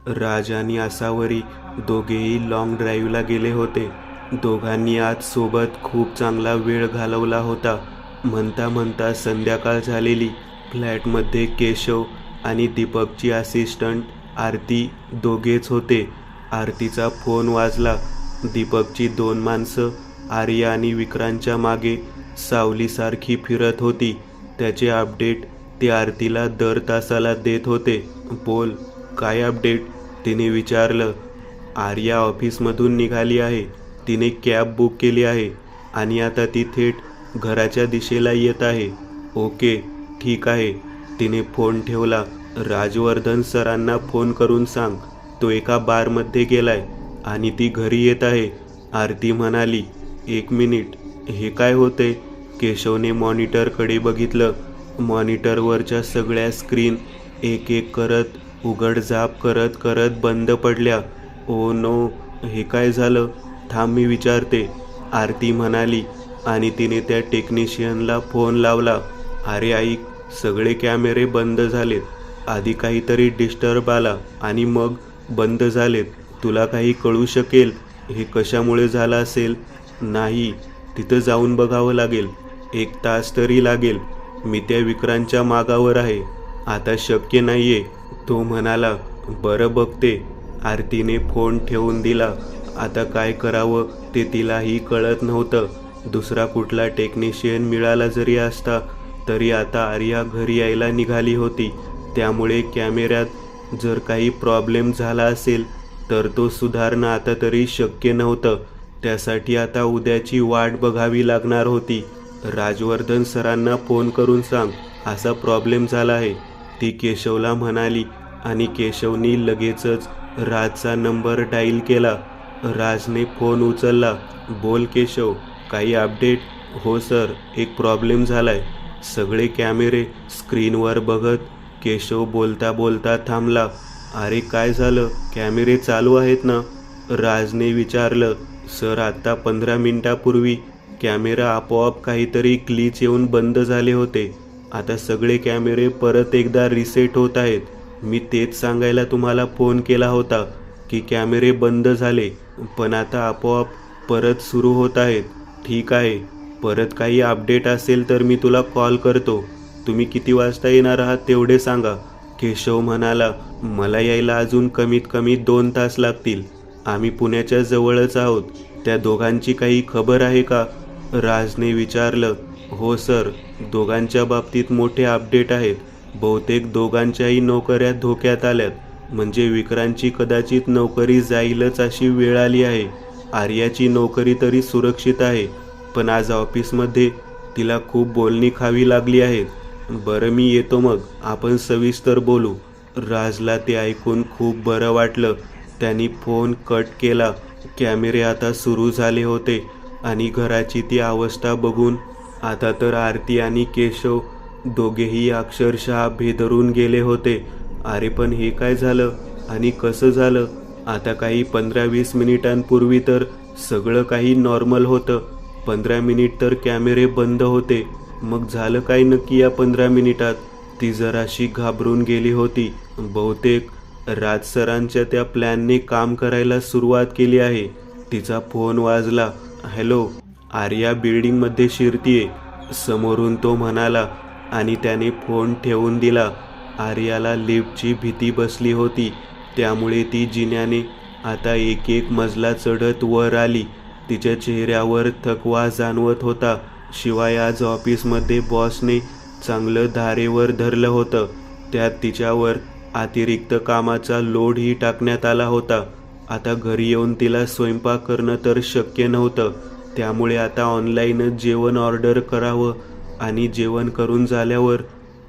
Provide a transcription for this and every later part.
राज आणि आसावरी दोघेही लॉंग ड्राईव्हला गेले होते. दोघांनी आज सोबत खूप चांगला वेळ घालवला होता. म्हणता म्हणता संध्याकाळ झालेली. फ्लॅटमध्ये केशव आणि दीपकची असिस्टंट आरती दोघेच होते. आरतीचा फोन वाजला. दीपकची 2 माणसं आर्या आणि विक्रांतच्या मागे सावलीसारखी फिरत होती. त्याचे अपडेट ते आरतीला दर तासाला देत होते. बोल, काय अपडेट? तिने विचारलं. आर्या ऑफिसमधून निघाली आहे. तिने कॅब बुक केली आहे आणि आता ती थेट घराच्या दिशेला येत आहे. ओके, ठीक आहे. तिने फोन ठेवला. राजवर्धन सरांना फोन करून सांग, तो एका बारमध्ये गेलाय आणि ती घरी येत आहे. आरती म्हणाली. 1 मिनिट, हे काय होते? केशवने मॉनिटरकडे बघितलं. मॉनिटरवरच्या सगळ्या स्क्रीन एक एक करत उघडझाप करत करत बंद पडल्या. ओ नो, हे काय झालं? थांब, मी विचारते, आरती म्हणाली आणि तिने त्या टेक्निशियनला फोन लावला. अरे ऐक, सगळे कॅमेरे बंद झालेत. आधी काहीतरी डिस्टर्ब आला आणि मग बंद झालेत. तुला काही कळू शकेल हे कशामुळे झालं असेल? नाही, तिथं जाऊन बघावं लागेल. 1 तास तरी लागेल. मी त्या विक्रांतच्या मागावर आहे. आता शक्य नाहीये, तो म्हणाला. बरं, बघते. आरतीने फोन ठेवून दिला. आता काय करावं ते तिलाही कळत नव्हतं. दुसरा कुठला टेक्निशियन मिळाला जरी असता तरी आता आर्या घरी यायला निघाली होती. त्यामुळे कॅमेऱ्यात जर काही प्रॉब्लेम झाला असेल तर तो सुधारणं आता तरी शक्य नव्हतं. त्यासाठी आता उद्याची वाट बघावी लागणार होती. राजवर्धन सरांना फोन करून सांग, असा प्रॉब्लेम झाला आहे, ती केशवला म्हणाली आणि केशवनी लगेचच राजचा नंबर डायल केला. राजने फोन उचलला. बोल केशव, काही अपडेट? हो सर, एक प्रॉब्लेम झालाय. सगळे कॅमेरे स्क्रीनवर बघत केशव बोलता बोलता थांबला. अरे काय झालं? कॅमेरे चालू आहेत ना? राजने विचारलं. सर, आत्ता 15 मिनिटापूर्वी कॅमेरा आपोआप काहीतरी ग्लिच येऊन बंद झाले होते. आता सगळे कॅमेरे परत एकदा रिसेट होत आहेत. मी तेच सांगायला तुम्हाला फोन केला होता की कॅमेरे बंद झाले पण आता आपोआप परत सुरू होत आहेत. ठीक आहे, परत काही अपडेट असेल तर मी तुला कॉल करतो. तुम्ही किती वाजता येणार आहात तेवढे सांगा. केशव म्हणाला. मला यायला अजून कमीत कमी 2 तास लागतील. आम्ही पुण्याच्या जवळच आहोत. त्या दोघांची काही खबर आहे का? राजने विचारलं. हो सर, दोघांच्या बाबतीत मोठे अपडेट आहेत. बहुतेक दोघांच्याही नोकऱ्या धोक्यात आल्यात. म्हणजे विक्रांतची कदाचित नोकरी जाईलच अशी वेळ आली आहे. आर्याची नोकरी तरी सुरक्षित आहे, पण आज ऑफिसमध्ये तिला खूप बोलणी खावी लागली आहेत. बरं, मी येतो, मग आपण सविस्तर बोलू. राजला ते ऐकून खूप बरं वाटलं. त्यांनी फोन कट केला. कॅमेरे आता सुरू झाले होते आणि घराची ती अवस्था बघून आता तर आरती आणि केशव दोघेही अक्षरशः भेदरून गेले होते. अरे पण हे काय झालं आणि कसं झालं? आता काही 15-20 मिनिटांपूर्वी तर सगळं काही नॉर्मल होतं. 15 मिनिट तर कॅमेरे बंद होते. मग झालं काय नक्की या 15 मिनिटात? ती जराशी घाबरून गेली होती. बहुतेक राज सरांच्या त्या प्लॅनने काम करायला सुरुवात केली आहे. तिचा फोन वाजला. हॅलो, आर्या बिल्डिंगमध्ये शिरतीये, समोरून तो म्हणाला आणि त्याने फोन ठेवून दिला. आर्याला लिफ्टची भीती बसली होती, त्यामुळे ती जिन्याने आता एक एक मजला चढत वर आली. तिच्या चेहऱ्यावर थकवा जाणवत होता. शिवाय आज ऑफिसमध्ये बॉसने चांगलं धारेवर धरलं होतं. त्यात तिच्यावर अतिरिक्त कामाचा लोडही टाकण्यात आला होता. आता घरी येऊन तिला स्वयंपाक करणं तर शक्य नव्हतं. त्यामुळे आता ऑनलाईनच जेवण ऑर्डर करावं आणि जेवण करून झाल्यावर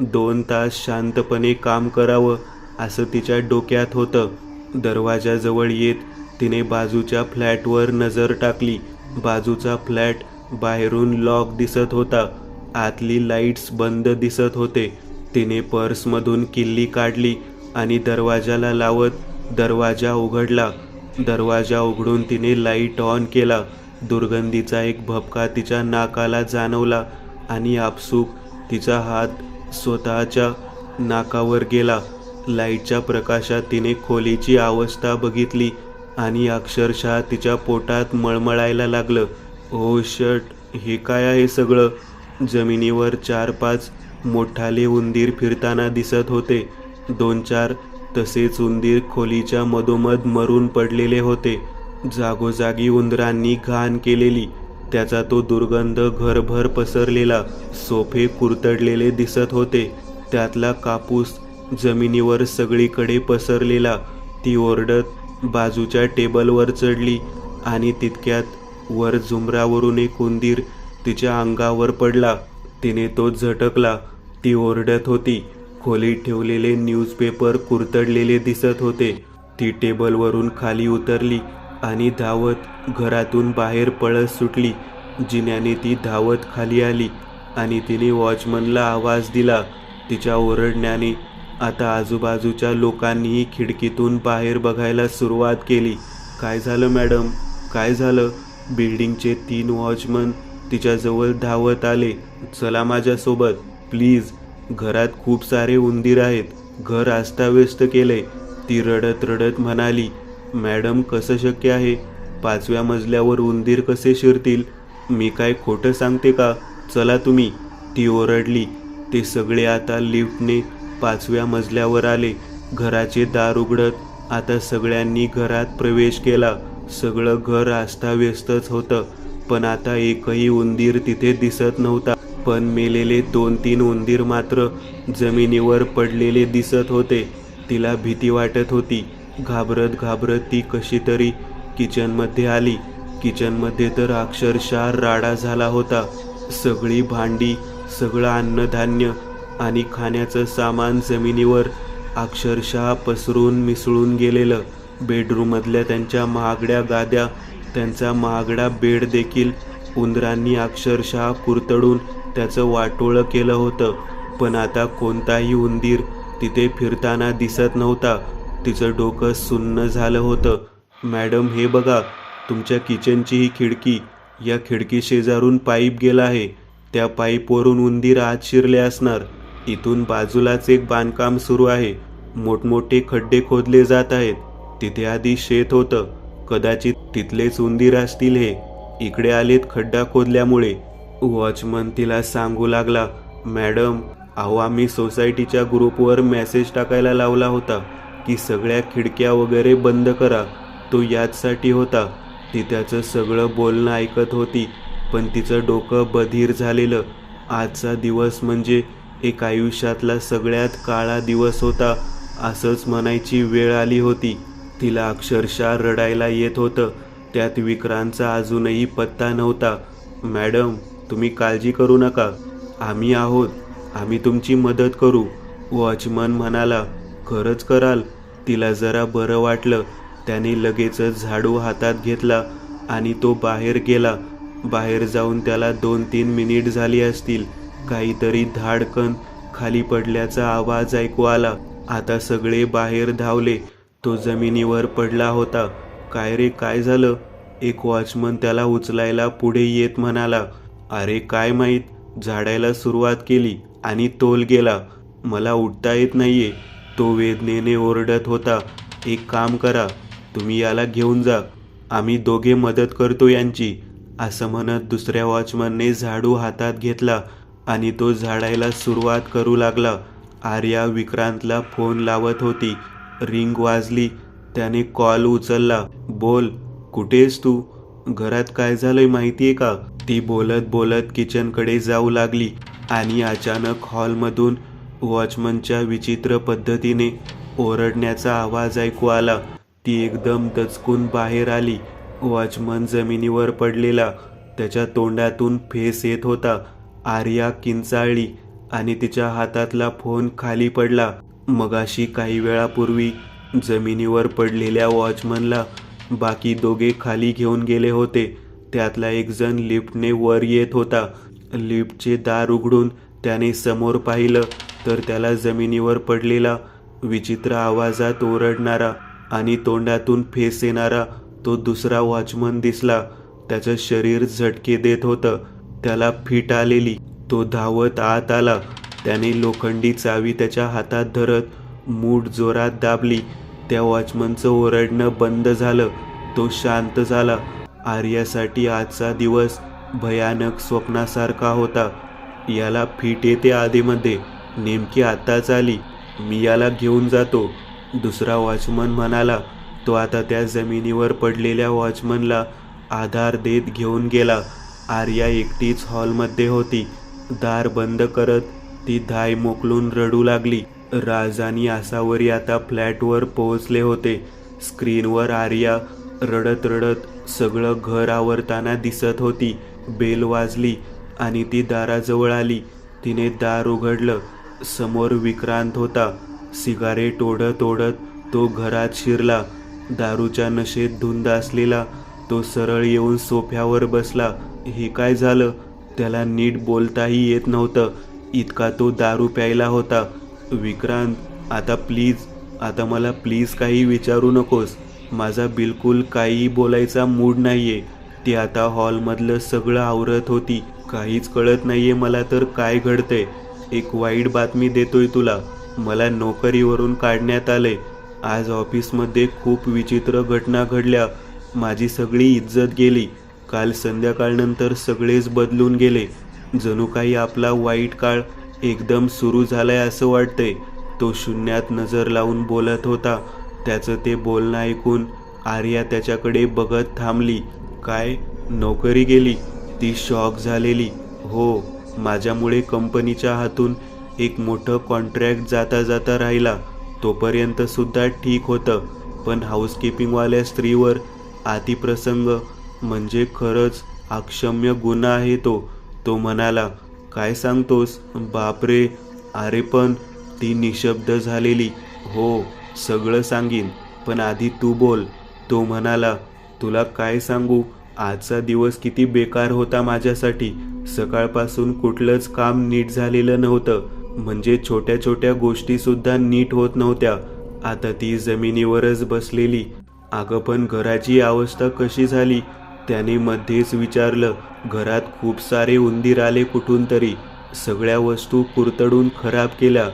2 तास शांतपणे काम करावं असं तिच्या डोक्यात होतं. दरवाजाजवळ येत तिने बाजूच्या फ्लॅटवर नजर टाकली. बाजूचा फ्लॅट बाहेरून लॉक दिसत होता. आतली लाईट्स बंद दिसत होते. तिने पर्समधून किल्ली काढली आणि दरवाजाला लावत दरवाजा उघडला. दरवाजा उघडून तिने लाईट ऑन केला. दुर्गंधीचा एक भपका तिच्या नाकाला जाणवला आणि आपसूक तिचा हात स्वतःच्या नाकावर गेला. लाईटच्या प्रकाशात तिने खोलीची अवस्था बघितली आणि अक्षरशः तिच्या पोटात मळमळायला लागलं. ओ शट, हे काय आहे सगळं? जमिनीवर 4-5 मोठाले उंदीर फिरताना दिसत होते. 2-4 तसेच उंदीर खोलीच्या मधोमध मरून पडलेले होते. जागोजागी उंदरांनी घाण केलेली, त्याचा तो दुर्गंध घरभर पसरलेला. सोफे कुरतडलेले दिसत होते, त्यातला कापूस जमिनीवर सगळीकडे पसरलेला. ती ओरडत बाजूच्या टेबलवर चढली आणि तितक्यात वर झुंबरावरून एक उंदीर तिच्या अंगावर पडला. तिने तो झटकला. ती ओरडत होती. खोलीत ठेवलेले न्यूजपेपर कुरतडलेले दिसत होते. ती टेबलवरून खाली उतरली आणि धावत घरातून बाहेर पळत सुटली. जिन्याने ती धावत खाली आली आणि तिने वॉचमनला आवाज दिला. तिच्या ओरडण्याने आता आजूबाजूच्या लोकांनीही खिडकीतून बाहेर बघायला सुरुवात केली. काय झालं मॅडम, काय झालं? बिल्डिंगचे 3 वॉचमन तिच्याजवळ धावत आले. चला माझ्यासोबत प्लीज, घरात खूप सारे उंदीर आहेत, घर अस्ताव्यस्त केलंय. ती रडत रडत म्हणाली. मॅडम, कसं शक्य आहे? 5व्या मजल्यावर उंदीर कसे शिरतील? मी काय खोटं सांगते का? चला तुम्ही, ती ओरडली. ते सगळे आता लिफ्टने 5व्या मजल्यावर आले. घराचे दार उघडत आता सगळ्यांनी घरात प्रवेश केला. सगळं घर अस्ताव्यस्तच होतं, पण आता एकही उंदीर तिथे दिसत नव्हता. पण मेलेले 2-3 उंदीर मात्र जमिनीवर पडलेले दिसत होते. तिला भीती वाटत होती. घाबरत घाबरत ती कशी तरी किचनमध्ये आली. किचनमध्ये तर अक्षरशः राडा झाला होता. सगळी भांडी, सगळं अन्नधान्य आणि खाण्याचं सामान जमिनीवर अक्षरशः पसरून मिसळून गेलेलं. बेडरूममधल्या त्यांच्या महागड्या गाद्या, त्यांचा महागडा बेड देखील उंदरांनी अक्षरशः कुरतडून त्याचं वाटोळं केलं होतं. पण आता कोणताही उंदीर तिथे फिरताना दिसत नव्हता. तिचं डोकं सुन्न झालं होतं. मॅडम, हे बघा, तुमच्या किचनची ही खिडकी, या खिडकी शेजारून पाईप गेला आहे. त्या पाईपवरून उंदीर आत शिरले असणार. इथून बाजूलाच एक बांधकाम सुरू आहे. मोठमोठे खड्डे खोदले जात आहेत. तिथे आधी शेत होतं. कदाचित तिथलेच उंदीर असतील हे. इकडे आलेत खड्डा खोदल्यामुळे. वॉचमन तिला सांगू लागला. मॅडम, अहो, आम्ही सोसायटीच्या ग्रुपवर मेसेज टाकायला लावला होता की सगळ्या खिडक्या वगैरे बंद करा. तो याचसाठी होता. ती त्याचं सगळं बोलणं ऐकत होती, पण तिचं डोकं बधीर झालेलं. आजचा दिवस म्हणजे एक आयुष्यातला सगळ्यात काळा दिवस होता असंच म्हणायची वेळ आली होती. तिला अक्षरशः रडायला येत होतं. त्यात विक्रांतचा अजूनही पत्ता नव्हता. मॅडम, तुम्ही काळजी करू नका, आम्ही आहोत, आम्ही तुमची मदत करू, वॉचमन म्हणाला. खरंच कराल? तिला जरा बरं वाटलं. त्याने लगेचच झाडू हातात घेतला आणि तो बाहेर गेला. बाहेर जाऊन त्याला 2-3 मिनिट झाली असतील. काहीतरी धाडकन खाली पडल्याचा आवाज ऐकू आला. आता सगळे बाहेर धावले. तो जमिनीवर पडला होता. काय रे, काय झालं? एक वॉचमन त्याला उचलायला पुढे येत म्हणाला. अरे काय माहीत, झाडायला सुरुवात केली आणि तोल गेला. मला उठता येत नाहीये, तो वेदनेने ओरडत होता. एक काम करा, तुम्ही याला घेऊन जा, आम्ही दोघे मदत करतो यांची. असं म्हणत दुसऱ्या वॉचमनने झाडू हातात घेतला आणि तो झाडायला सुरुवात करू लागला. आर्या विक्रांतला फोन लावत होती. रिंग वाजली. त्याने कॉल उचलला. बोल, कुठेस तू? घरात काय झालंय माहितीये का? ती बोलत बोलत किचनकडे जाऊ लागली आणि अचानक हॉलमधून वॉचमनच्या विचित्र पद्धतीने ओरडण्याचा आवाज ऐकू आला. ती एकदम दचकून बाहेर आली. वॉचमन जमिनीवर पडलेला. त्याच्या तोंडातून फेस येत होता. आर्या किंचाळली आणि तिच्या हातातला फोन खाली पडला. मगाशी काही वेळापूर्वी जमिनीवर पडलेल्या वॉचमनला बाकी दोघे खाली घेऊन गेले होते. त्यातला एक जण लिफ्टने वर येत होता. लिफ्टचे दार उघडून त्याने समोर पाहिलं तर त्याला जमिनीवर पडलेला, विचित्र आवाजात ओरडणारा आणि तोंडातून फेस येणारा तो दुसरा वॉचमन दिसला. त्याचं शरीर झटके देत होतं. त्याला फिट आलेली. तो धावत आत आला. त्याने लोखंडी चावी त्याच्या हातात धरत मूठ जोरात दाबली. त्या वॉचमनचं ओरडणं बंद झालं. तो शांत झाला. आर्यासाठी आजचा दिवस भयानक स्वप्नासारखा होता. याला फिट येते आधीमध्ये, नेमकी आत्ताच आली. मी याला घेऊन जातो, दुसरा वॉचमन म्हणाला. तो आता त्या जमिनीवर पडलेल्या वॉचमनला आधार देत घेऊन गेला. आर्या एकटीच हॉलमध्ये होती. दार बंद करत ती धाय मोकलून रडू लागली. राज आणि आसावरी आता फ्लॅटवर पोहोचले होते. स्क्रीनवर आर्या रडत रडत सगळं घर आवरताना दिसत होती. बेल वाजली आणि ती दाराजवळ आली. तिने दार उघडलं. समोर विक्रांत होता. सिगारेट ओढत ओढत तो घरात शिरला. दारूच्या नशेत धुंद असलेला तो सरळ येऊन सोफ्यावर बसला. हे काय झालं? त्याला नीट बोलताही येत नव्हतं, इतका तो दारू प्यायला होता. विक्रांत, आता प्लीज, आता मला प्लीज काही विचारू नकोस. माझा बिलकुल काहीही बोलायचा मूड नाहीये. ती आता हॉलमधलं सगळं आवरत होती. काहीच कळत नाहीये मला तर काय घडतंय. एक वाईट बातमी देतोय तुला. मला नोकरीवरून काढण्यात आले. आज ऑफिसमध्ये खूप विचित्र घटना घडल्या. माझी सगळी इज्जत गेली. काल संध्याकाळनंतर सगळेच बदलून गेले. जणू काही आपला वाईट काळ एकदम सुरू झालाय असं वाटतंय. तो शून्यात नजर लावून बोलत होता. त्याचं ते बोलणं ऐकून आर्या त्याच्याकडे बघत थांबली. काय? नोकरी गेली? ती शॉक झालेली. हो, माझ्यामुळे कंपनीच्या हातून एक मोठं कॉन्ट्रॅक्ट जाता जाता राहिला. तोपर्यंत सुद्धा ठीक होतं, पण हाऊसकीपिंगवाल्या स्त्रीवर अतिप्रसंग म्हणजे खरंच अक्षम्य गुन्हा आहे तो. तो म्हणाला. काय सांगतोस? बापरे. अरे पण ती निशब्द झालेली. हो, सगळं सांगीन, पण आधी तू बोल. तो म्हणाला. तुला काय सांगू, आजचा दिवस किती बेकार होता माझ्यासाठी. सकाळपासून कुठलंच काम नीट झालेलं नव्हतं. म्हणजे छोट्या छोट्या गोष्टीसुद्धा नीट होत नव्हत्या. आता ती जमिनीवरच बसलेली. अगं पण घराची अवस्था कशी झाली? त्याने मध्येच विचारलं. घरात खूप सारे उंदीर आले कुठून तरी. सगळ्या वस्तू कुरतडून खराब केल्या.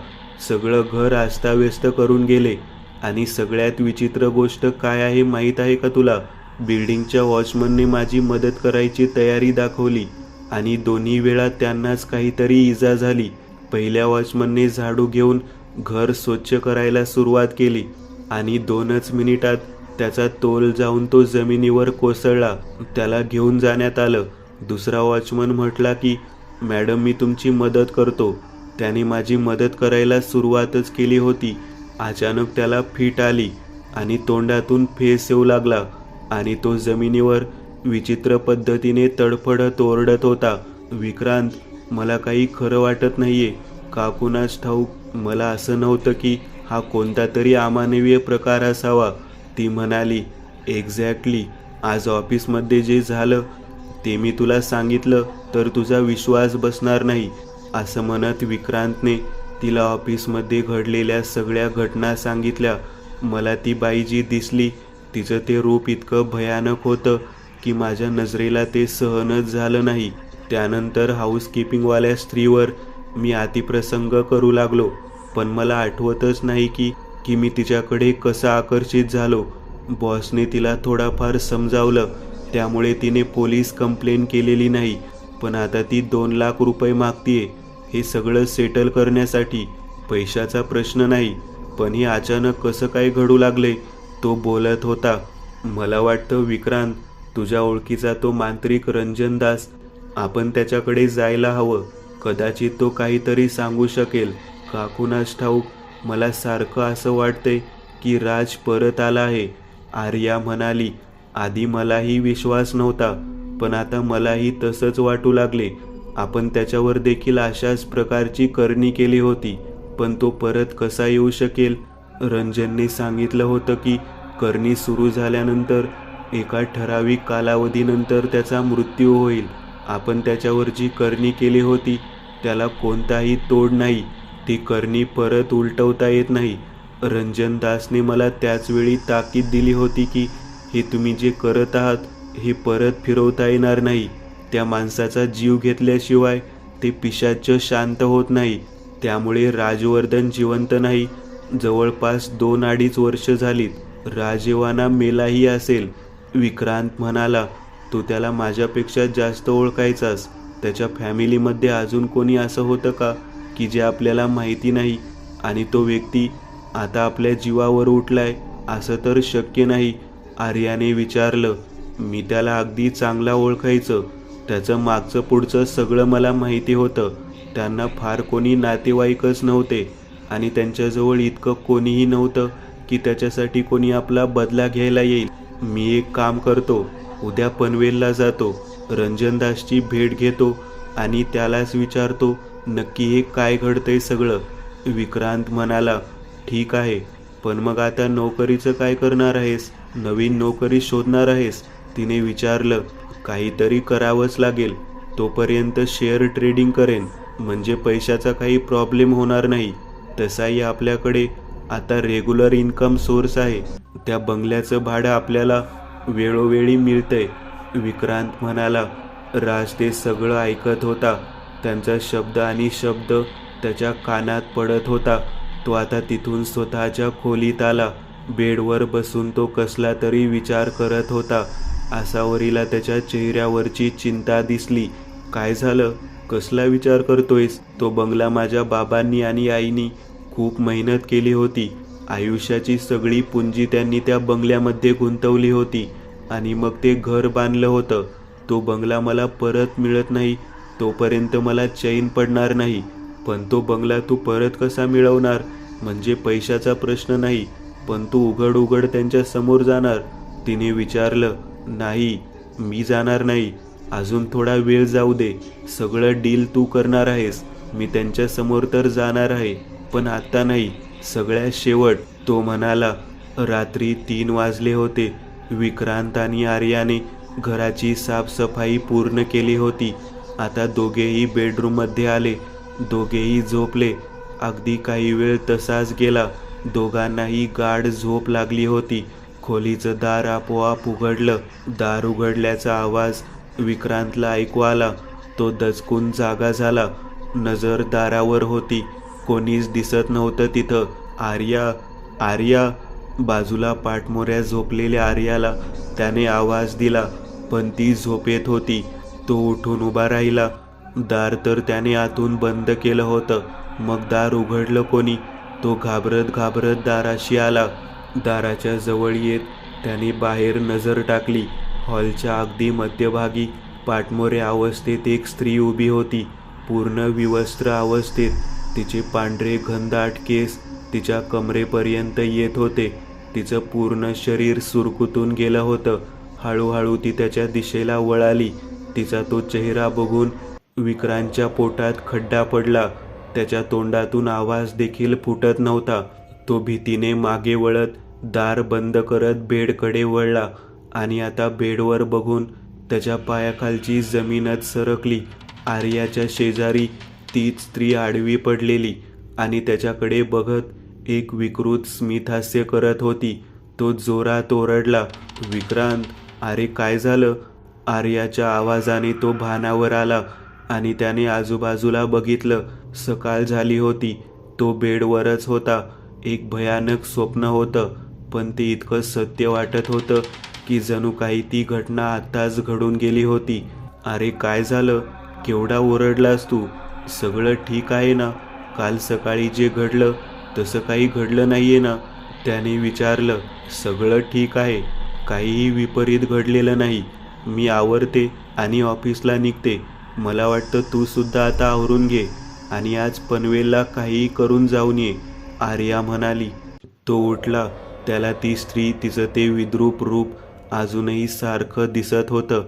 सगळं घर अस्ताव्यस्त करून गेले. आणि सगळ्यात विचित्र गोष्ट काय आहे माहीत आहे का तुला? बिल्डिंगच्या वॉचमनने माझी मदत करायची तयारी दाखवली आणि दोन्ही वेळा त्यांनाच काहीतरी इजा झाली. पहिल्या वॉचमनने झाडू घेऊन घर स्वच्छ करायला सुरुवात केली आणि 2च मिनिटात त्याचा तोल जाऊन तो जमिनीवर कोसळला. त्याला घेऊन जाण्यात आलं. दुसरा वॉचमन म्हटला की मॅडम, मी तुमची मदत करतो. त्याने माझी मदत करायला सुरुवातच केली होती. अचानक त्याला फिट आली आणि तोंडातून फेस येऊ लागला आणि तो जमिनीवर विचित्र पद्धतीने तडफडत ओरडत होता. विक्रांत, मला काही खरं वाटत नाहीये. का कुणास ठाऊक, मला असं नव्हतं की हा कोणता तरी अमानवीय प्रकार असावा. ती म्हणाली. एक्झॅक्टली. आज ऑफिसमध्ये जे झालं ते मी तुला सांगितलं तर तुझा विश्वास बसणार नाही. असं म्हणत विक्रांतने तिला ऑफिसमध्ये घडलेल्या सगळ्या घटना सांगितल्या. मला ती बाई जी दिसली, तिचं ते रूप इतकं भयानक होतं की माझ्या नजरेला ते सहनच झालं नाही. त्यानंतर हाऊसकीपिंगवाल्या स्त्रीवर मी अतिप्रसंग करू लागलो. पण मला आठवतच नाही की मी तिच्याकडे कसं आकर्षित झालो. बॉसने तिला थोडाफार समजावलं, त्यामुळे तिने पोलीस कंप्लेन केलेली नाही. पण आता ती 2 लाख रुपये मागतीये. हे सगळं सेटल करण्यासाठी. पैशाचा प्रश्न नाही, पण हे अचानक कसं काय घडू लागले? तो बोलत होता. मला वाटतं विक्रांत, तुझ्या ओळखीचा तो मांत्रिक रंजन दास, आपण त्याच्याकडे जायला हवं. कदाचित तो काहीतरी सांगू शकेल. का कुणास ठाऊक, मला सारखं असं वाटतंय की राज परत आला आहे. आर्या म्हणाली. आधी मलाही विश्वास नव्हता, पण आता मलाही तसंच वाटू लागले. आपण त्याच्यावर देखील अशाच प्रकारची करणी केली होती, पण तो परत कसा येऊ शकेल? रंजनने सांगितलं होतं की करणी सुरू झाल्यानंतर एका ठराविक कालावधीनंतर त्याचा मृत्यू होईल. आपण त्याच्यावर जी करणी केली होती त्याला कोणताही तोड नाही. ती करणी परत उलटवता येत नाही. रंजन दासने मला त्याचवेळी ताकीद दिली होती की हे तुम्ही जे करत आहात हे परत फिरवता येणार नाही. त्या माणसाचा जीव घेतल्याशिवाय ते पिशाच्च शांत होत नाही. त्यामुळे राजवर्धन जिवंत नाही जवळपास 2-2.5 वर्ष झालीत. राजीवाना मेलाही असेल. विक्रांत म्हणाला. तू त्याला माझ्यापेक्षा जास्त ओळखायचास. त्याच्या फॅमिलीमध्ये अजून कोणी असं होतं का की जे आपल्याला माहिती नाही? आणि तो व्यक्ती आता आपल्या जीवावर उठलाय असं तर शक्य नाही. आर्याने विचारलं. मी त्याला अगदी चांगला ओळखायचं. त्याचं मागचं पुढचं सगळं मला माहिती होतं. त्यांना फार कोणी नातेवाईकच नव्हते आणि त्यांच्याजवळ इतकं कोणीही नव्हतं की त्याच्यासाठी कोणी आपला बदला घ्यायला येईल. मी एक काम करतो, उद्या पनवेलला जातो, रंजनदासची भेट घेतो आणि त्यालाच विचारतो नक्की हे काय घडतंय सगळं. विक्रांत म्हणाला. ठीक आहे, पण मग आता नोकरीचं काय करणार आहेस? नवीन नोकरी शोधणार आहेस? तिने विचारलं. काहीतरी करावंच लागेल. तोपर्यंत शेअर ट्रेडिंग करेन, म्हणजे पैशाचा काही प्रॉब्लेम होणार नाही. तसाही आपल्याकडे आता रेग्युलर इन्कम सोर्स आहे. त्या बंगल्याचं भाडं आपल्याला वेळोवेळी मिळतंय. विक्रांत म्हणाला. राज ते सगळं ऐकत होता. त्यांचा शब्द आणि शब्द त्याच्या कानात पडत होता. तो आता तिथून स्वतःच्या खोलीत आला. बेडवर बसून तो कसला तरी विचार करत होता. आसावरीला त्याच्या चेहऱ्यावरची चिंता दिसली. काय झालं? कसला विचार करतोयस? तो बंगला माझ्या बाबांनी आणि आईनी खूप मेहनत केली होती. आयुष्याची सगळी पुंजी त्यांनी त्या बंगल्यामध्ये गुंतवली होती आणि मग ते घर बांधलं होतं. तो बंगला मला परत मिळत नाही तोपर्यंत मला चैन पडणार नाही. पण तो बंगला तू परत कसा मिळवणार? म्हणजे पैशाचा प्रश्न नाही, पण तू उघड उघड त्यांच्या समोर जाणार? तिने विचारलं. नाही, मी जाणार नाही. अजून थोडा वेळ जाऊ दे. सगळं डील तू करणार आहेस. मी त्यांच्या समोर तर जाणार आहे, पण आता नाही. सगळ्यात शेवट. तो म्हणाला. रात्री 3 वाजले होते. विक्रांत आणि आर्याने घराची साफसफाई पूर्ण केली होती. आता दोघेही बेडरूममध्ये आले. दोघेही झोपले. अगदी काही वेळ तसाच गेला. दोघांनाही गाढ झोप लागली होती. खोलीचं दार आपोआप उघडलं. दार उघडल्याचा आवाज विक्रांतला ऐकू आला. तो दचकून जागा झाला. नजर दारावर होती. कोणीच दिसत नव्हतं तिथं. आर्या, आर्या. बाजूला पाठमोऱ्या झोपलेल्या आर्याला त्याने आवाज दिला, पण ती झोपेत होती. तो उठून उभा राहिला. दार तर त्याने आतून बंद केलं होतं. मग दार उघडलं कोणी? तो घाबरत घाबरत दाराशी आला. दाराच्या जवळ येत त्याने बाहेर नजर टाकली. हॉलच्या अगदी मध्यभागी पाठमोऱ्या अवस्थेत एक स्त्री उभी होती. पूर्ण विवस्त्र अवस्थेत. तिचे पांढरे घनदाट केस तिच्या कमरेपर्यंत येत होते. तिचं पूर्ण शरीर सुरकुतून गेलं होतं. हळूहळू ती त्याच्या दिशेला वळाली. तिचा तो चेहरा बघून विक्रांतच्या पोटात खड्डा पडला. त्याच्या तोंडातून आवाज देखील फुटत नव्हता. तो भीतीने मागे वळत दार बंद करत बेडकडे वळला आणि आता बेडवर बघून त्याच्या पायाखालची जमीनच सरकली. आर्याच्या शेजारी तीच स्त्री आडवी पडलेली आणि त्याच्याकडे बघत एक विकृत स्मितहास्य करत होती. तो जोरात ओरडला. विक्रांत, अरे काय झालं? आर्याच्या आवाजाने तो भानावर आला आणि त्याने आजूबाजूला बघितलं. सकाळ झाली होती. तो बेडवरच होता. एक भयानक स्वप्न होतं, पण ते इतकं सत्य वाटत होतं की जणू काही ती घटना आत्ताच घडून गेली होती. अरे काय झालं? केवढा ओरडलास तू? सगळं ठीक आहे ना? काल सकाळी जे घडलं तसं काही घडलं नाहीये ना? त्याने विचारलं. सगळं ठीक आहे. काहीही विपरीत घडलेलं नाही. मी आवरते आणि ऑफिसला निघते. मला वाटतं तू सुद्धा आता आवरून घे आणि आज पनवेलला काहीही करून जाऊन ये, आर्या म्हणाली. तो उठला. त्याला ती स्त्री, तिचं ते विद्रूप रूप अजूनही सारखं दिसत होतं.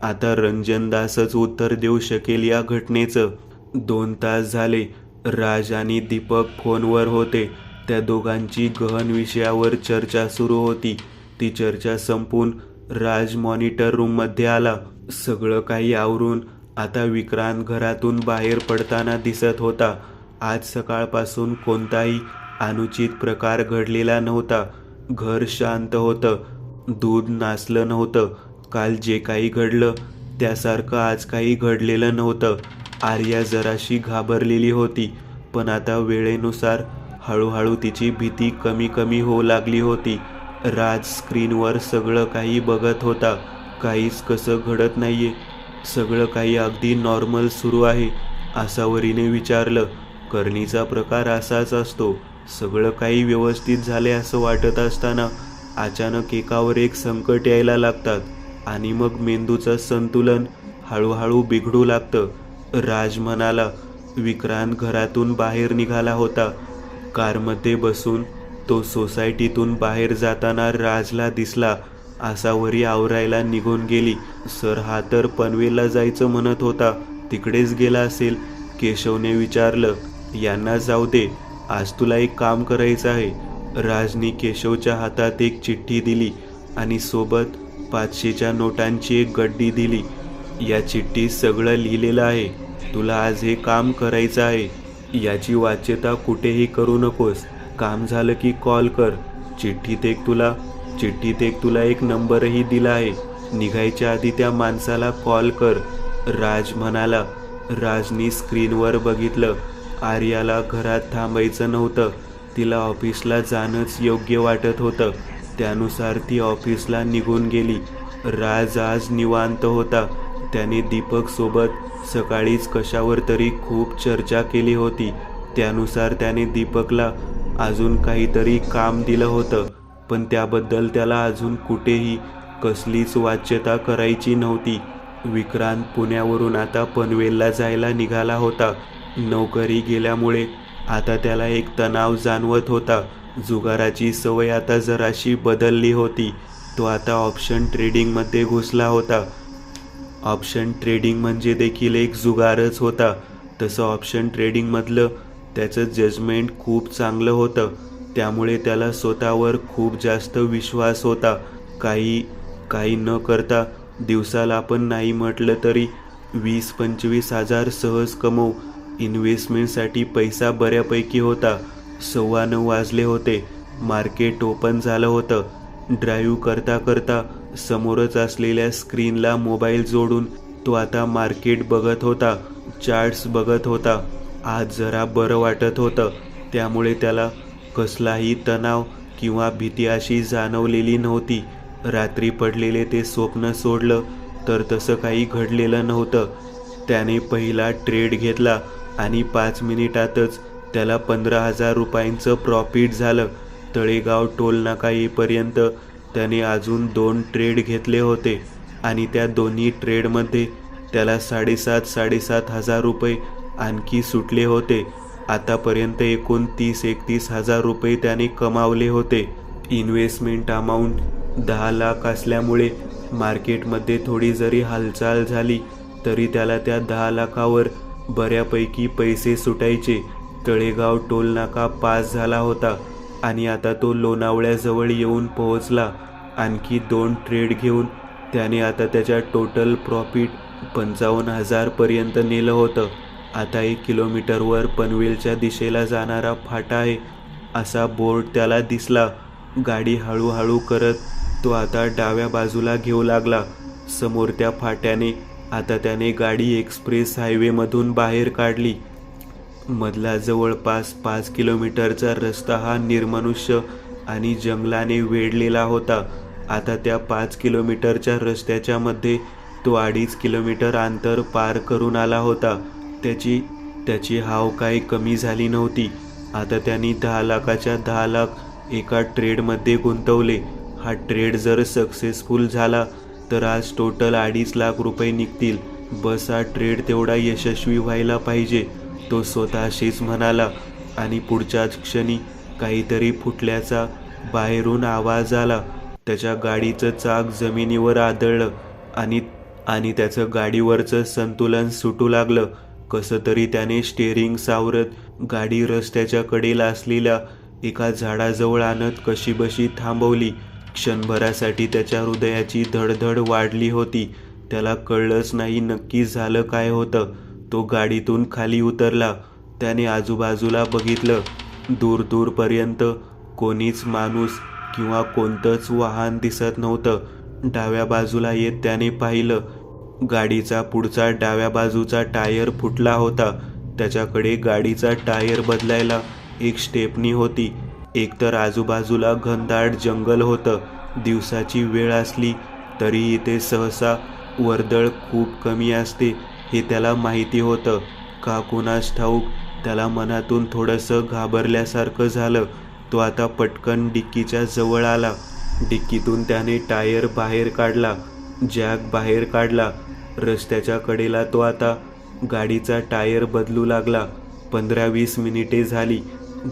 आता रंजनदासच उत्तर देऊ शकेल या घटनेचं. 2 तास झाले. राज आणि दीपक फोनवर होते. त्या दोघांची गहन विषयावर चर्चा सुरू होती. ती चर्चा संपून राज मॉनिटर रूममध्ये आला. सगळं काही आवरून आता विक्रांत घरातून बाहेर पडताना दिसत होता. आज सकाळपासून कोणताही अनुचित प्रकार घडलेला नव्हता. घर शांत होतं. दूध नासलं नव्हतं. काल जे काही घडलं त्यासारखं आज काही घडलेलं नव्हतं. आर्या जराशी घाबरलेली होती, पण आता वेळेनुसार हळूहळू तिची भीती कमी कमी होऊ लागली होती. राज स्क्रीनवर सगळं काही बघत होता. काहीच कसं घडत नाहीये, सगळं काही अगदी नॉर्मल सुरू आहे. आसावरीने विचारलं. करणीचा प्रकार असाच असतो. सगळं काही व्यवस्थित झाले असं वाटत असताना अचानक एकावर एक संकट यायला लागतात आणि मग मेंदूचं संतुलन हळूहळू बिघडू लागतं, राज म्हणाला. विक्रांत घरातून बाहेर निघाला होता. कारमध्ये बसून तो सोसायटीतून बाहेर जाताना राजला दिसला. आसावरी आवरायला निघून गेली. सर, हा तर पनवेलला जायचं म्हणत होता, तिकडेच गेला असेल, केशवने विचारलं. यांना जाऊ दे, आज तुला एक काम करायचं आहे. राजनी केशवच्या हातात एक चिठ्ठी दिली आणि सोबत 500च्या नोटांची एक गड्डी दिली. या चिठ्ठीत सगळं लिहिलेलं आहे. तुला आज हे काम करायचं आहे. याची वाच्यता कुठेही करू नकोस. काम झालं की कॉल कर. चिठ्ठीत एक तुला एक नंबरही दिला आहे. निघायच्या आधी त्या माणसाला कॉल कर, राज म्हणाला. राजनी स्क्रीनवर बघितलं. आर्याला घरात थांबायचं नव्हतं. तिला ऑफिसला जाणंच योग्य वाटत होतं. त्यानुसार ती ऑफिसला निघून गेली. राज आज निवांत होता. त्याने दीपक सोबत सकाळीच कशावर तरी खूप चर्चा केली होती. त्यानुसार त्याने दीपकला अजून काहीतरी काम दिलं होतं, पण त्याबद्दल त्याला अजून कुठेही कसलीच वाच्यता करायची नव्हती. विक्रांत पुण्यावरून आता पनवेलला जायला निघाला होता. नोकरी गेल्यामुळे आता त्याला एक तणाव जाणवत होता. जुगाराची सवय आता जराशी बदलली होती. तो आता ऑप्शन ट्रेडिंगमध्ये घुसला होता. ऑप्शन ट्रेडिंग म्हणजे देखील एक जुगारच होता. तसं ऑप्शन ट्रेडिंगमधलं त्याचं जजमेंट खूप चांगलं होतं. त्यामुळे त्याला स्वतःवर खूप जास्त विश्वास होता. काही न करता दिवसाला आपण नाही म्हटलं तरी 20-25 हजार सहज कमवू. इन्व्हेस्टमेंटसाठी पैसा बऱ्यापैकी होता. 9:15 वाजले होते. मार्केट ओपन झालं होतं. ड्राईव्ह करता करता समोरच असलेल्या स्क्रीनला मोबाईल जोडून तो आता मार्केट बघत होता, चार्ट्स बघत होता. आज जरा बरं वाटत होतं. त्यामुळे त्याला कसलाही तणाव किंवा भीती अशी जाणवलेली नव्हती. रात्री पडलेले ते स्वप्न सोडलं तर तसं काही घडलेलं नव्हतं. त्याने पहिला ट्रेड घेतला आणि 5 मिनिटातच त्याला 15,000 रुपयांचं प्रॉफिट झालं. तळेगाव टोल नाका येईपर्यंत त्याने अजून 2 ट्रेड घेतले होते आणि त्या दोन्ही ट्रेडमध्ये त्याला 7,500 हजार रुपये आणखी सुटले होते. आतापर्यंत एकूण 30-31 हजार रुपये त्याने कमावले होते. इन्व्हेस्टमेंट अमाऊंट 10 लाख असल्यामुळे मार्केटमध्ये थोडी जरी हालचाल झाली तरी त्याला त्या 10 लाखावर बऱ्यापैकी पैसे सुटायचे. तळेगाव टोल नाका पास झाला होता आणि आता तो लोणावळ्याजवळ येऊन पोहोचला. आणखी 2 ट्रेड घेऊन त्याने आता त्याच्या टोटल प्रॉफिट 55,000 पर्यंत नेलं होतं. आता 1 किलोमीटरवर पनवेलच्या दिशेला जाणारा फाटा आहे असा बोर्ड त्याला दिसला. गाडी हळूहळू करत तो आता डाव्या बाजूला घेऊ लागला. समोर त्या फाट्याने आता त्याने गाडी एक्सप्रेस हायवेमधून बाहेर काढली. मधला जवळपास 5 किलोमीटरचा रस्ता हा निर्मनुष्य आणि जंगलाने वेढलेला होता. आता त्या 5 किलोमीटरच्या रस्त्याच्या मध्ये तो 2.5 किलोमीटर अंतर पार करून आला होता. त्याची हाव काही कमी झाली नव्हती. आता त्यांनी 10 लाखाच्या 10 लाख एका ट्रेडमध्ये गुंतवले. हा ट्रेड जर सक्सेसफुल झाला तर आज टोटल 2.5 लाख रुपये निघतील. बस हा ट्रेड तेवढा यशस्वी व्हायला पाहिजे, तो स्वतःशीच म्हणाला. आणि पुढच्याच क्षणी काहीतरी फुटल्याचा बाहेरून आवाज आला. त्याच्या गाडीचं चाक जमिनीवर आदळलं आणि त्याचं गाडीवरचं संतुलन सुटू लागलं. कसं तरी त्याने स्टेअरिंग सावरत गाडी रस्त्याच्या कडेला असलेल्या एका झाडाजवळ आणत कशीबशी थांबवली. क्षणभरासाठी त्याच्या हृदयाची धडधड वाढली होती. त्याला कळलंच नाही नक्की झालं काय होतं. तो गाडीतून खाली उतरला. त्याने आजूबाजूला बघितलं. दूरपर्यंत कोणीच माणूस किंवा कोणतंच वाहन दिसत नव्हतं. डाव्या बाजूला येत त्याने पाहिलं. गाडीचा पुढचा डाव्या बाजूचा टायर फुटला होता. त्याच्याकडे गाडीचा टायर बदलायला एक स्टेपनी होती, एकतर आजूबाजूला घनदाट जंगल होतं. दिवसाची वेळ असली तरी इथे सहसा वर्दळ खूप कमी असते हे त्याला माहिती होतं. का कुणास ठाऊक त्याला मनातून थोडंसं घाबरल्यासारखं झालं. तो आता पटकन डिक्कीच्या जवळ आला. डिक्कीतून त्याने टायर बाहेर काढला, जॅक बाहेर काढला. रस्त्याच्या कडेला तो आता गाडीचा टायर बदलू लागला. 15-20 मिनिटे झाली.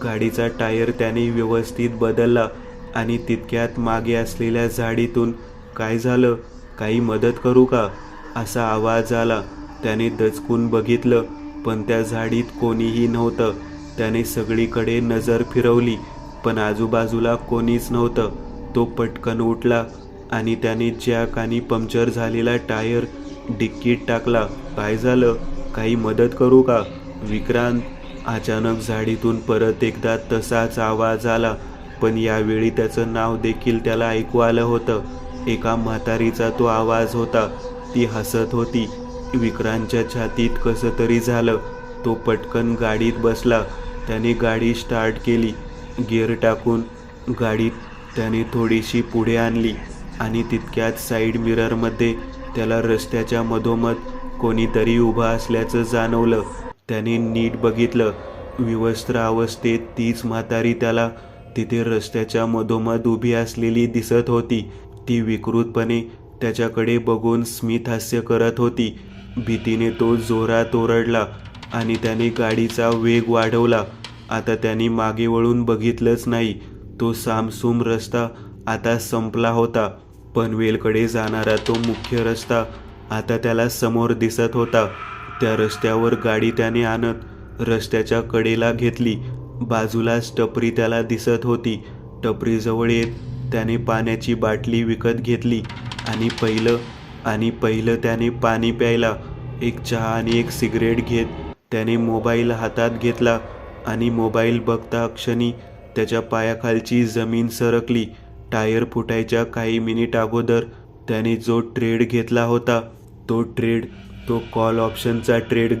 गाडीचा टायर त्याने व्यवस्थित बदलला आणि तितक्यात मागे असलेल्या झाडीतून काय झालं, काही मदत करू का, असा आवाज आला. त्याने दचकून बघितलं पण त्या झाडीत कोणीही नव्हतं. त्याने सगळीकडे नजर फिरवली पण आजूबाजूला कोणीच नव्हतं. तो पटकन उठला आणि त्याने जॅक आणि पंक्चर झालेला टायर डिक्कीत टाकला. काय झालं, काही मदत करू का, विक्रांत? अचानक झाडीतून परत एकदा तसाच आवाज आला पण यावेळी त्याचं नाव देखील त्याला ऐकू आलं होतं. एका म्हातारीचा तो आवाज होता. ती हसत होती. विक्रांतच्या छातीत कसं तरी झालं. तो पटकन गाडीत बसला. त्याने गाडी स्टार्ट केली. गिअर टाकून गाडीत त्याने थोडीशी पुढे आणली आणि तितक्यात साईड मिररमध्ये त्याला रस्त्याच्या मधोमध कोणीतरी उभं असल्याचं जाणवलं. त्याने नीट बघितलं. विवस्त्र अवस्थेत तीच म्हातारी त्याला तिथे रस्त्याच्या मधोमध उभी असलेली दिसत होती. ती विकृतपणे त्याच्याकडे बघून स्मित हास्य करत होती. भीतीने तो जोरात ओरडला आणि त्याने गाडीचा वेग वाढवला. आता त्याने मागे वळून बघितलंच नाही. तो सामसूम रस्ता आता संपला होता. पनवेलकडे जाणारा तो मुख्य रस्ता आता त्याला समोर दिसत होता. त्या रस्त्यावर गाडी त्याने आणत रस्त्याच्या कडेला घेतली. बाजूलाच टपरी त्याला दिसत होती. टपरीजवळ येत त्याने पाण्याची बाटली विकत घेतली आणि पहिलं त्याने पाणी प्यायला. एक चहा आणि एक सिगरेट घेत त्याने मोबाईल हातात घेतला आणि मोबाईल बघता क्षणी त्याच्या पायाखालची जमीन सरकली. टायर फुटायच्या काही मिनिट अगोदर त्याने जो ट्रेड घेतला होता तो कॉल ऑप्शनचा ट्रेड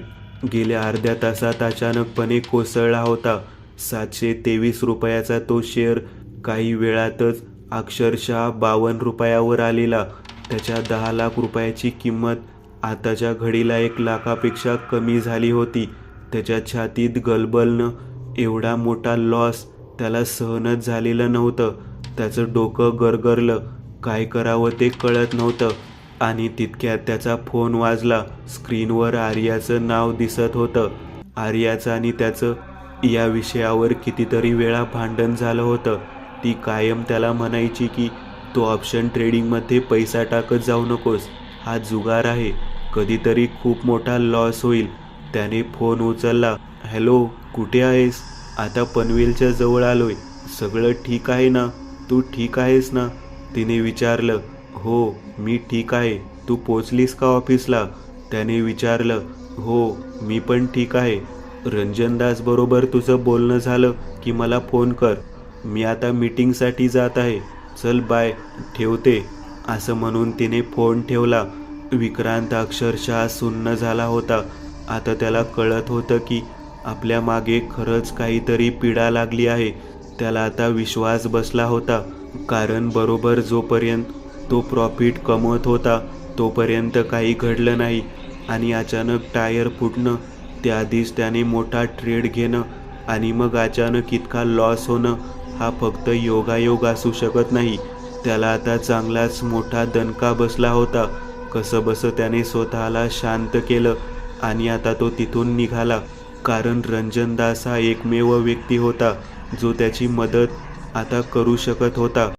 गेल्या अर्ध्या तासात अचानकपणे कोसळला होता. 723 रुपयाचा तो शेअर काही वेळातच अक्षरशः 52 रुपयावर आलेला. त्याच्या 10 लाख रुपयाची किंमत आताच्या घडीला 1 लाखापेक्षा कमी झाली होती. त्याच्या छातीत गलबलणं. एवढा मोठा लॉस त्याला सहनच झालेलं नव्हतं. त्याचं डोकं गरगरलं. काय करावं ते कळत नव्हतं आणि तितक्यात त्याचा फोन वाजला. स्क्रीनवर आर्याचं नाव दिसत होतं. आर्याचं आणि त्याचं या विषयावर कितीतरी वेळा भांडण झालं होतं. ती कायम त्याला म्हणायची की तो ऑप्शन ट्रेडिंगमध्ये पैसा टाकत जाऊ नकोस, हा जुगार आहे, कधीतरी खूप मोठा लॉस होईल. त्याने फोन उचलला. हॅलो, कुठे आहेस? आता पनवेलच्या जवळ आलोय. सगळं ठीक आहे ना? तू ठीक आहेस ना? तिने विचारलं. हो, मी ठीक आहे. तू पोचलीस का ऑफिसला? त्याने विचारलं. हो, मी पण ठीक आहे. रंजनदास बरोबर तुझं बोलणं झालं की मला फोन कर. मी आता मीटिंगसाठी जात आहे. चल बाय, ठेवते, असं म्हणून तिने फोन ठेवला. विक्रांत अक्षरशः सुन्न झाला होता. आता त्याला कळत होतं की आपल्या मागे खरंच काहीतरी पीडा लागली आहे. त्याला आता विश्वास बसला होता. कारण बरोबर जोपर्यंत तो प्रॉफिट कमवत होता तोपर्यंत काही घडलं नाही आणि अचानक टायर फुटणं, त्याआधीच त्याने मोठा ट्रेड घेणं आणि मग अचानक इतका लॉस होणं हा फक्त योगायोग असू शकत नाही. त्याला आता चांगलाच मोठा दणका बसला होता. कसंबसं त्याने स्वतःला शांत केलं आणि आता तो तिथून निघाला. कारण रंजनदास हा एकमेव व्यक्ती होता जो त्याची मदत आता करू शकत होता.